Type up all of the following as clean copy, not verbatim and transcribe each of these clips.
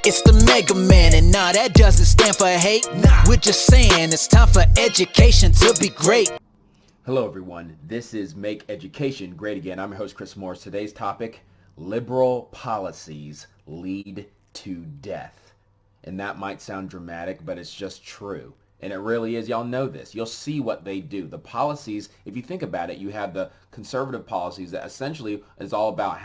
It's the Mega Man, and nah, that doesn't stand for hate. We're just saying it's time for education to be great. Hello everyone, this is Make Education Great Again. I'm your host Chris Morris. Today's topic, liberal policies lead to death. And that might sound dramatic, but it's just true. And it really is. Y'all know this. You'll see what they do. The policies, if you think about it, you have the conservative policies that essentially is all about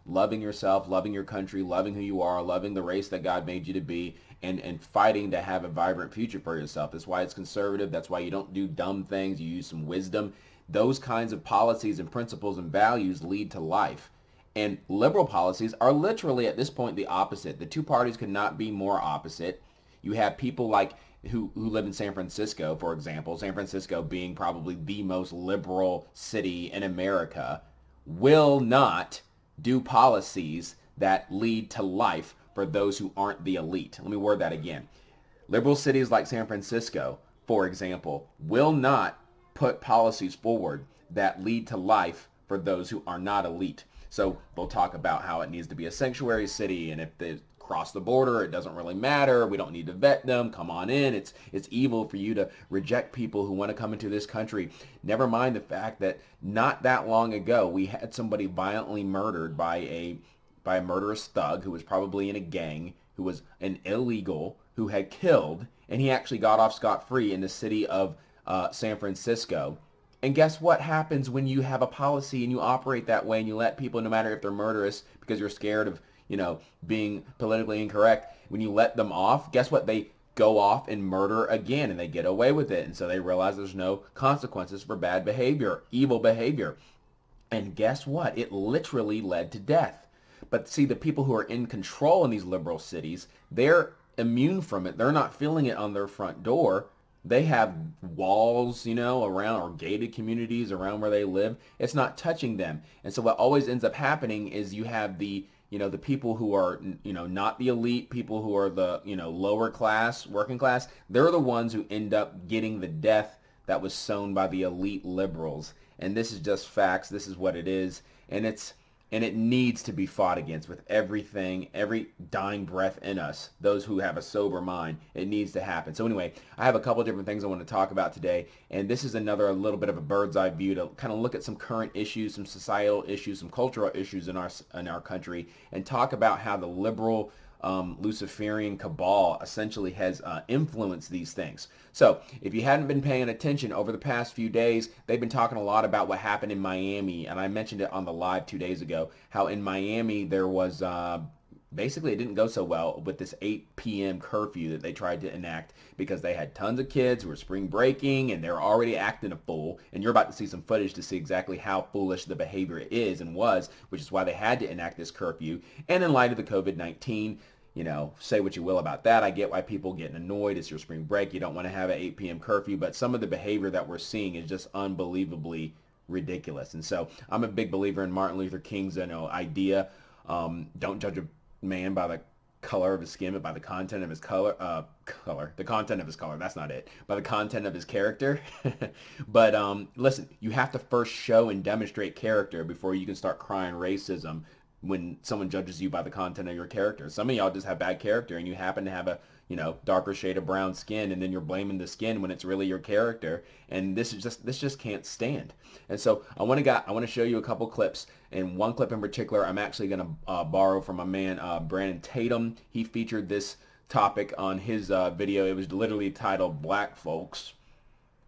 loving yourself, loving your country, loving who you are, loving the race that God made you to be, and fighting to have a vibrant future for yourself. That's why it's conservative. That's why you don't do dumb things. You use some wisdom. Those kinds of policies and principles and values lead to life. And liberal policies are literally at this point the opposite. The two parties could not be more opposite. You have people like who live in San Francisco, for example, San Francisco being probably the most liberal city in America, will not do policies that lead to life for those who aren't the elite. Let me word that again. Liberal cities like San Francisco, for example, will not put policies forward that lead to life for those who are not elite. So they'll talk about how it needs to be a sanctuary city, and if they cross the border, it doesn't really matter. We don't need to vet them. Come on in. It's evil for you to reject people who want to come into this country. Never mind the fact that not that long ago, we had somebody violently murdered by a murderous thug who was probably in a gang, who was an illegal, who had killed, and he actually got off scot-free in the city of San Francisco. And guess what happens when you have a policy and you operate that way and you let people, no matter if they're murderous, because you're scared of being politically incorrect, when you let them off, guess what? They go off and murder again, and they get away with it. And so they realize there's no consequences for bad behavior, evil behavior. And guess what? It literally led to death. But see, the people who are in control in these liberal cities, they're immune from it. They're not feeling it on their front door. They have walls, around, or gated communities around where they live. It's not touching them. And so what always ends up happening is you have the people who are, not the elite, people who are the, lower class, working class. They're the ones who end up getting the death that was sown by the elite liberals. And this is just facts. This is what it is. And it needs to be fought against with everything, every dying breath in us, those who have a sober mind. It needs to happen. So anyway, I have a couple different things I want to talk about today. And this is a little bit of a bird's eye view to kind of look at some current issues, some societal issues, some cultural issues in our country, and talk about how the liberal Luciferian cabal essentially has influenced these things. So if you hadn't been paying attention over the past few days, they've been talking a lot about what happened in Miami, and I mentioned it on the live 2 days ago, how in Miami there was basically it didn't go so well with this 8 p.m. curfew that they tried to enact, because they had tons of kids who were spring breaking and they're already acting a fool, and you're about to see some footage to see exactly how foolish the behavior is and was, which is why they had to enact this curfew. And in light of the COVID-19, say what you will about that. I get why people getting annoyed. It's your spring break. You don't want to have an 8 p.m. curfew, but some of the behavior that we're seeing is just unbelievably ridiculous. And so I'm a big believer in Martin Luther King's idea. Don't judge a man by the color of his skin, but by the content of his the content of his color. That's not it. By the content of his character. But listen, you have to first show and demonstrate character before you can start crying racism when someone judges you by the content of your character. Some of y'all just have bad character, and you happen to have a darker shade of brown skin, and then you're blaming the skin when it's really your character. And this just can't stand. And so I want to show you a couple clips, and one clip in particular I'm actually going to borrow from my man Brandon Tatum. He featured this topic on his video. It was literally titled "Black Folks,"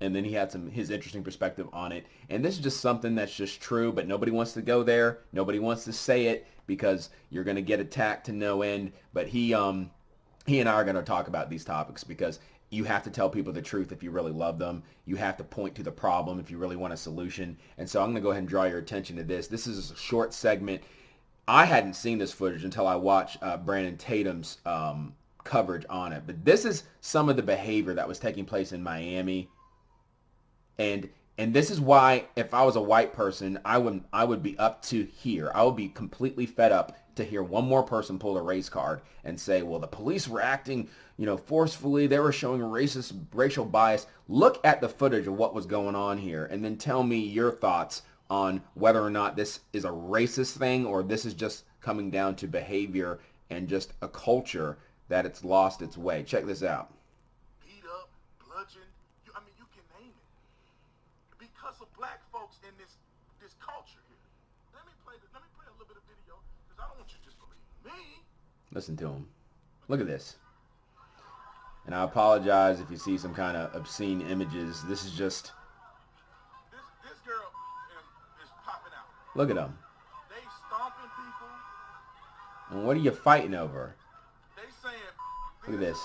and then he had his interesting perspective on it. And this is just something that's just true, but nobody wants to go there. Nobody wants to say it because you're going to get attacked to no end. But he and I are going to talk about these topics because you have to tell people the truth if you really love them. You have to point to the problem if you really want a solution. And so I'm going to go ahead and draw your attention to this. This is a short segment. I hadn't seen this footage until I watched Brandon Tatum's coverage on it. But this is some of the behavior that was taking place in Miami. And this is why, if I was a white person, I would be up to here. I would be completely fed up to hear one more person pull a race card and say, well, the police were acting, forcefully. They were showing racial bias. Look at the footage of what was going on here, and then tell me your thoughts on whether or not this is a racist thing or this is just coming down to behavior and just a culture that it's lost its way. Check this out. Beat up, bludgeon, you can name it. Because of black folks in this culture here. Let me play a little bit of video, because I don't want you to just believe me. Listen to him. Look at this. And I apologize if you see some kind of obscene images. This is just... This girl is popping out. Look at them. They stomping people. And what are you fighting over? They saying... Look at this.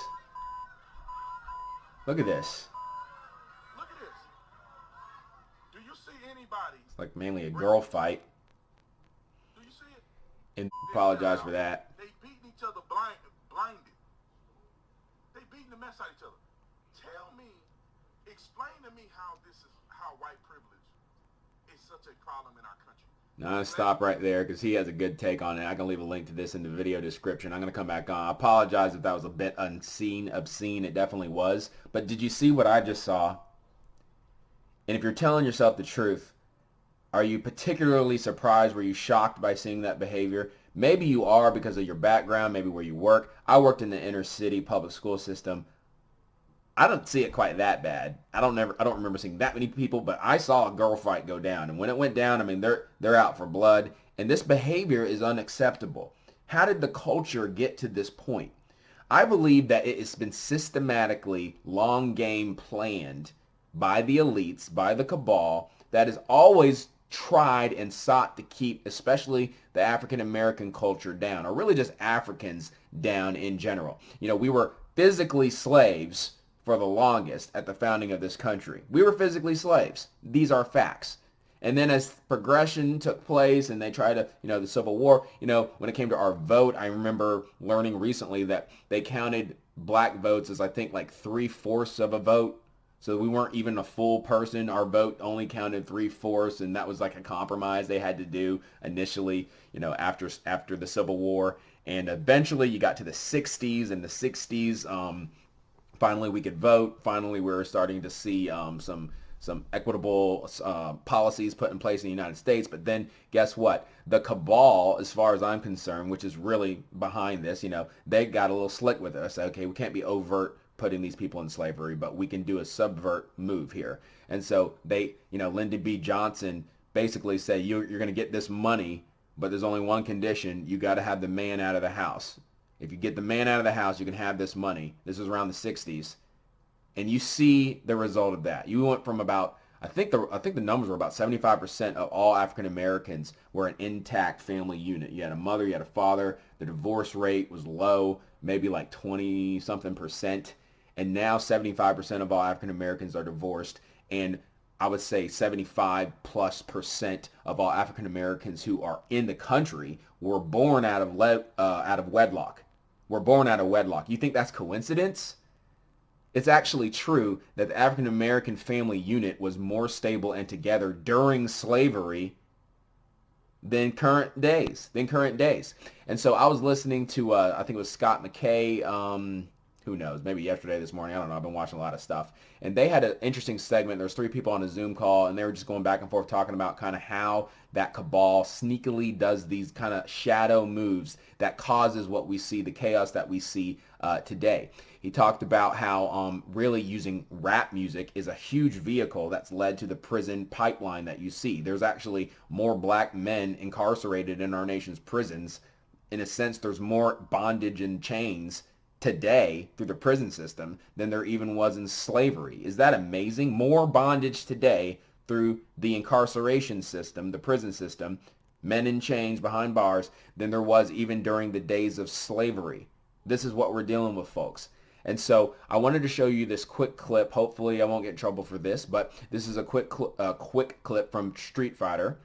Look at this. Look at this. Do you see anybody... It's like mainly a girl fight. Do you see it? And apologize for that. They beating each other blinded. They beating the mess out of each other. Explain to me how white privilege is such a problem in our country. Now I'm going to stop right there because he has a good take on it. I can leave a link to this in the video description. I'm going to come back on. I apologize if that was a bit obscene. It definitely was. But did you see what I just saw? And if you're telling yourself the truth, are you particularly surprised? Were you shocked by seeing that behavior? Maybe you are because of your background, maybe where you work. I worked in the inner city public school system. I don't see it quite that bad. I don't remember seeing that many people, but I saw a girl fight go down. And when it went down, I mean, they're out for blood. And this behavior is unacceptable. How did the culture get to this point? I believe that it has been systematically long game planned by the elites, by the cabal, that is always tried and sought to keep especially the African American culture down, or really just Africans down in general. You know, we were physically slaves for the longest at the founding of this country. We were physically slaves. These are facts. And then as progression took place and they tried to, the Civil War, when it came to our vote, I remember learning recently that they counted black votes as I think like 3/4 of a vote. So we weren't even a full person. Our vote only counted 3/4, and that was like a compromise they had to do initially, after the Civil War. And eventually you got to the 60s, and the 60s, finally we could vote. Finally we were starting to see some equitable policies put in place in the United States. But then guess what? The cabal, as far as I'm concerned, which is really behind this, they got a little slick with us. Okay, we can't be overt putting these people in slavery, but we can do a subvert move here. And so they, Lyndon B. Johnson basically said, you're going to get this money, but there's only one condition. You got to have the man out of the house. If you get the man out of the house, you can have this money. This was around the 60s. And you see the result of that. You went from about, I think the numbers were about 75% of all African Americans were an intact family unit. You had a mother, you had a father. The divorce rate was low, maybe like 20-something%. And now 75% of all African Americans are divorced. And I would say 75+% of all African Americans who are in the country were born out of wedlock. Were born out of wedlock. You think that's coincidence? It's actually true that the African American family unit was more stable and together during slavery than current days. And so I was listening to, I think it was Scott McKay, who knows, maybe yesterday, this morning, I don't know. I've been watching a lot of stuff. And they had an interesting segment. There's 3 people on a Zoom call, and they were just going back and forth talking about kind of how that cabal sneakily does these kind of shadow moves that causes what we see, the chaos that we see today. He talked about how really using rap music is a huge vehicle that's led to the prison pipeline that you see. There's actually more black men incarcerated in our nation's prisons. In a sense, there's more bondage and chains today through the prison system than there even was in slavery. Is that amazing? More bondage today through the incarceration system, the prison system, men in chains behind bars, than there was even during the days of slavery. This is what we're dealing with, folks. And so I wanted to show you this quick clip. Hopefully I won't get in trouble for this, but this is a quick clip from Street Fighter,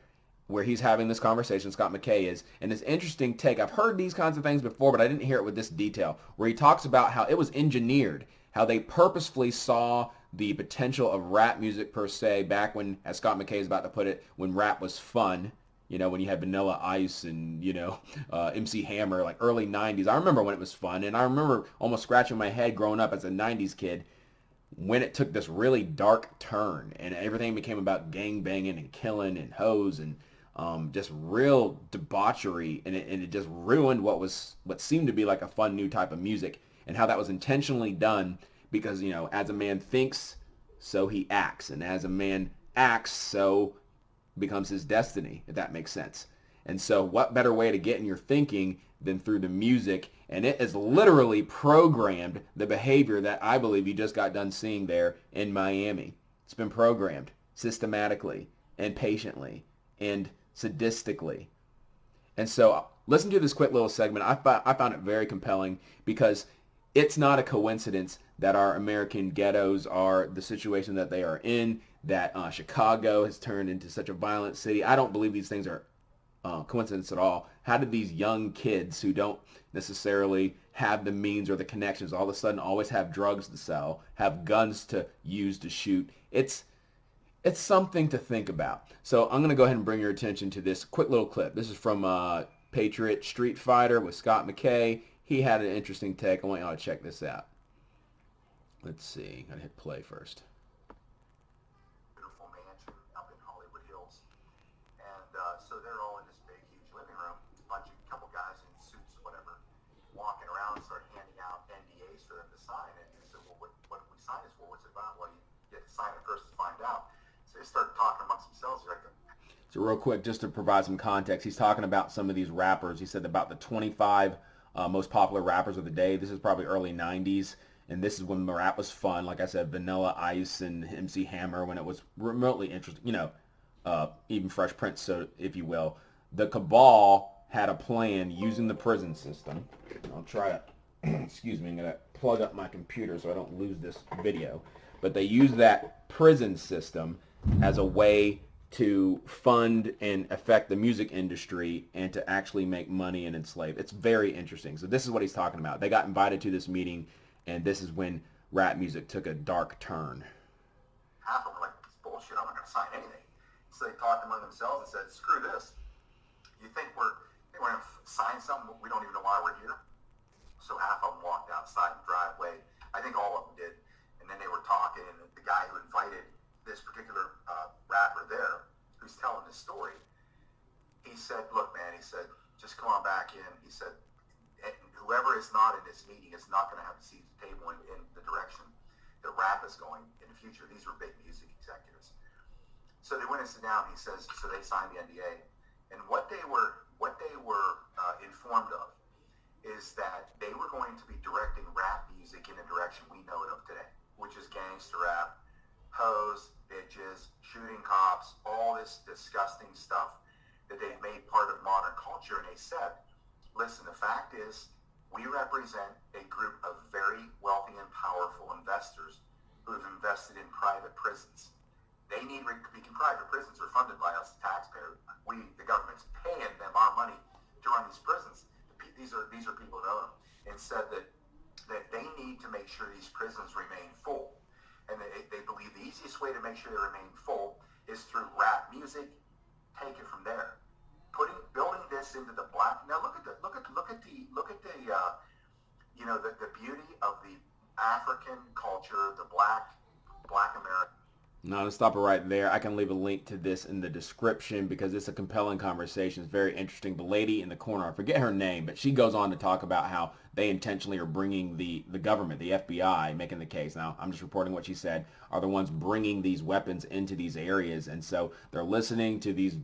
where he's having this conversation, Scott McKay is, and it's interesting take. I've heard these kinds of things before, but I didn't hear it with this detail, where he talks about how it was engineered, how they purposefully saw the potential of rap music per se back when, as Scott McKay is about to put it, when rap was fun, when you had Vanilla Ice and, MC Hammer, like early 90s. I remember when it was fun, and I remember almost scratching my head growing up as a 90s kid when it took this really dark turn and everything became about gang banging and killing and hoes and just real debauchery, and it just ruined what seemed to be like a fun new type of music, and how that was intentionally done because, as a man thinks, so he acts, and as a man acts, so becomes his destiny, if that makes sense. And so what better way to get in your thinking than through the music? And it has literally programmed the behavior that I believe you just got done seeing there in Miami. It's been programmed systematically and patiently and sadistically. And so listen to this quick little segment. I found it very compelling because it's not a coincidence that our American ghettos are the situation that they are in, that Chicago has turned into such a violent city. I don't believe these things are coincidence at all. How did these young kids who don't necessarily have the means or the connections all of a sudden always have drugs to sell, have guns to use to shoot? It's something to think about. So I'm going to go ahead and bring your attention to this quick little clip. This is from Patriot Street Fighter with Scott McKay. He had an interesting take. I want y'all to check this out. Let's see. Gotta hit play first. Beautiful mansion up in Hollywood Hills. And so they're all in this big, huge living room. Couple guys in suits or whatever, walking around and start handing out NDAs for them to sign. And they said, well, what did we sign this for? What's it about? Well, you have to sign it first to find out. So they start talking amongst themselves. They're like, so real quick, just to provide some context, he's talking about some of these rappers. He said about the 25 most popular rappers of the day. This is probably early 90s. And this is when rap was fun. Like I said, Vanilla Ice and MC Hammer, when it was remotely interesting, even Fresh Prince, so if you will. The Cabal had a plan using the prison system. I'll try it. Excuse me, I'm going to plug up my computer so I don't lose this video. But they used that prison system as a way to fund and affect the music industry and to actually make money and enslave. It's very interesting. So this is what he's talking about. They got invited to this meeting, and this is when rap music took a dark turn. half of them were like, it's bullshit, I'm not going to sign anything. So they talked among themselves and said, screw this. You think we're going to sign something we don't even know why we're here? So half of them walked outside the driveway. I think all of them did. And then they were talking, and the guy who invited this particular rapper there, who's telling this story, he said, look, man, he said, just come on back in. He said, whoever is not in this meeting is not going to have a seat at the table in the direction that rap is going in the future. These were big music executives. So they went and sat down. He says, so they signed the NDA. And what they were informed of is that they were going to be directing rap music in a direction we know it of today, which is gangster rap, hoes, bitches, shooting cops, all this disgusting stuff that they've made part of modern culture. And they said, listen, the fact is we represent a group of very wealthy and powerful investors who have invested in private prisons. They need, because private prisons are funded by us, the taxpayers. The government's paying them our money to run these prisons. These are people that own them, and said that they need to make sure these prisons remain full. And they believe the easiest way to make sure they remain full is through rap music. Take it from there. Building this into the black. Now look at the beauty of the African culture, the black American. Now, to stop it right there, I can leave a link to this in the description because it's a compelling conversation. It's very interesting. The lady in the corner, I forget her name, but she goes on to talk about how they intentionally are bringing the government, the FBI, making the case. Now, I'm just reporting what she said, are the ones bringing these weapons into these areas. And so they're listening to these,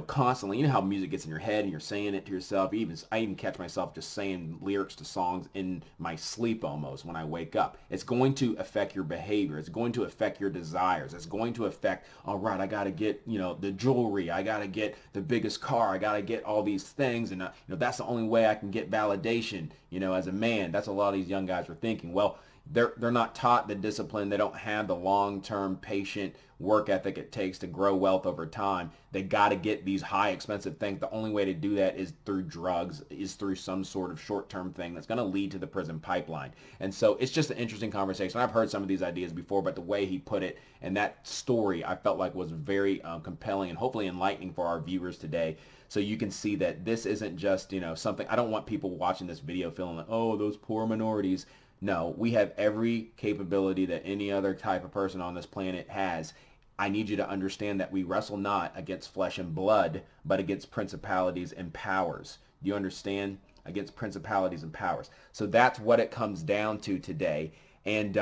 constantly. You know how music gets in your head and you're saying it to yourself. I even catch myself just saying lyrics to songs in my sleep almost when I wake up. It's going to affect your behavior. It's going to affect your desires. It's going to affect, all right, I got to get, the jewelry. I got to get the biggest car. I got to get all these things. And, that's the only way I can get validation, as a man. That's what a lot of these young guys are thinking. Well, they're not taught the discipline. They don't have the long-term patient work ethic it takes to grow wealth over time. They got to get these high expensive things. The only way to do that is through drugs, is through some sort of short-term thing that's going to lead to the prison pipeline. And so it's just an interesting conversation. I've heard some of these ideas before, but the way he put it and that story I felt like was very compelling and hopefully enlightening for our viewers today. So you can see that this isn't just, something. I don't want people watching this video feeling like, oh, those poor minorities. No, we have every capability that any other type of person on this planet has. I need you to understand that we wrestle not against flesh and blood, but against principalities and powers. Do you understand? Against principalities and powers. So that's what it comes down to today. And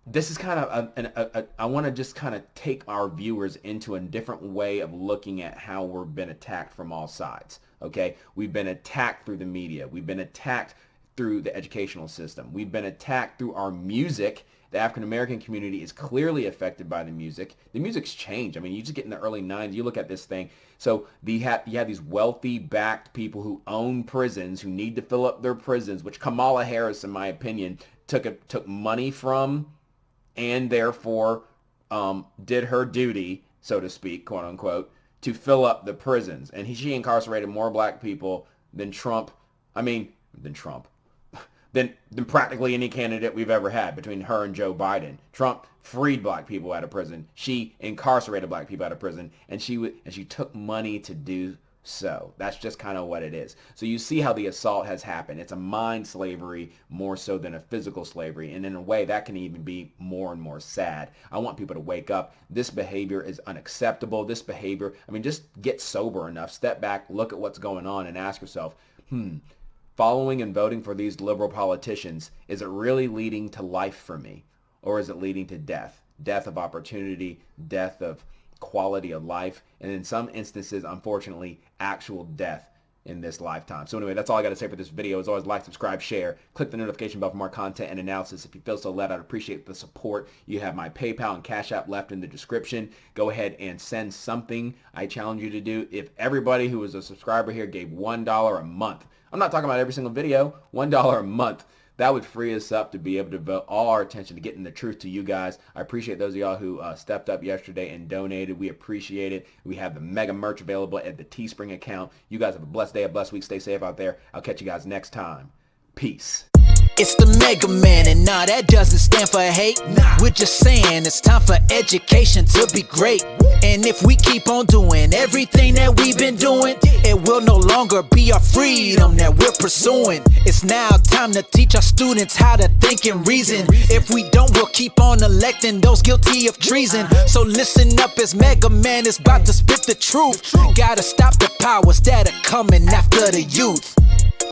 this is kind of, I want to just kind of take our viewers into a different way of looking at how we've been attacked from all sides. Okay? We've been attacked through the media. We've been attacked through the educational system. We've been attacked through our music. The African American community is clearly affected by the music. The music's changed. I mean, you just get in the early 90s, you look at this thing. So you have these wealthy backed people who own prisons, who need to fill up their prisons, which Kamala Harris, in my opinion, took money from, and therefore did her duty, so to speak, quote unquote, to fill up the prisons. And she incarcerated more black people than than practically any candidate we've ever had between her and Joe Biden. Trump freed black people out of prison. She incarcerated black people out of prison, and she took money to do so. That's just kind of what it is. So you see how the assault has happened. It's a mind slavery more so than a physical slavery, and in a way that can even be more and more sad. I want people to wake up. This behavior is unacceptable. This behavior, I mean, just get sober enough, step back, look at what's going on, and ask yourself, following and voting for these liberal politicians, is it really leading to life for me? Or is it leading to death? Death of opportunity, death of quality of life, and in some instances, unfortunately, actual death in this lifetime. So anyway, that's all I got to say for this video. As always, like, subscribe, share, click the notification bell for more content and analysis. If you feel so led, I'd appreciate the support. You have my PayPal and Cash App left in the description. Go ahead and send something. I challenge you to do. If everybody who is a subscriber here gave $1 a month, I'm not talking about every single video, $1 a month, that would free us up to be able to devote all our attention to getting the truth to you guys. I appreciate those of y'all who stepped up yesterday and donated. We appreciate it. We have the mega merch available at the Teespring account. You guys have a blessed day, a blessed week. Stay safe out there. I'll catch you guys next time. Peace. It's the Mega Man, and nah, that doesn't stand for hate. We're just saying it's time for education to be great. And if we keep on doing everything that we've been doing, it will no longer be our freedom that we're pursuing. It's now time to teach our students how to think and reason. If we don't, we'll keep on electing those guilty of treason. So listen up, as Mega Man is about to spit the truth. Gotta stop the powers that are coming after the youth.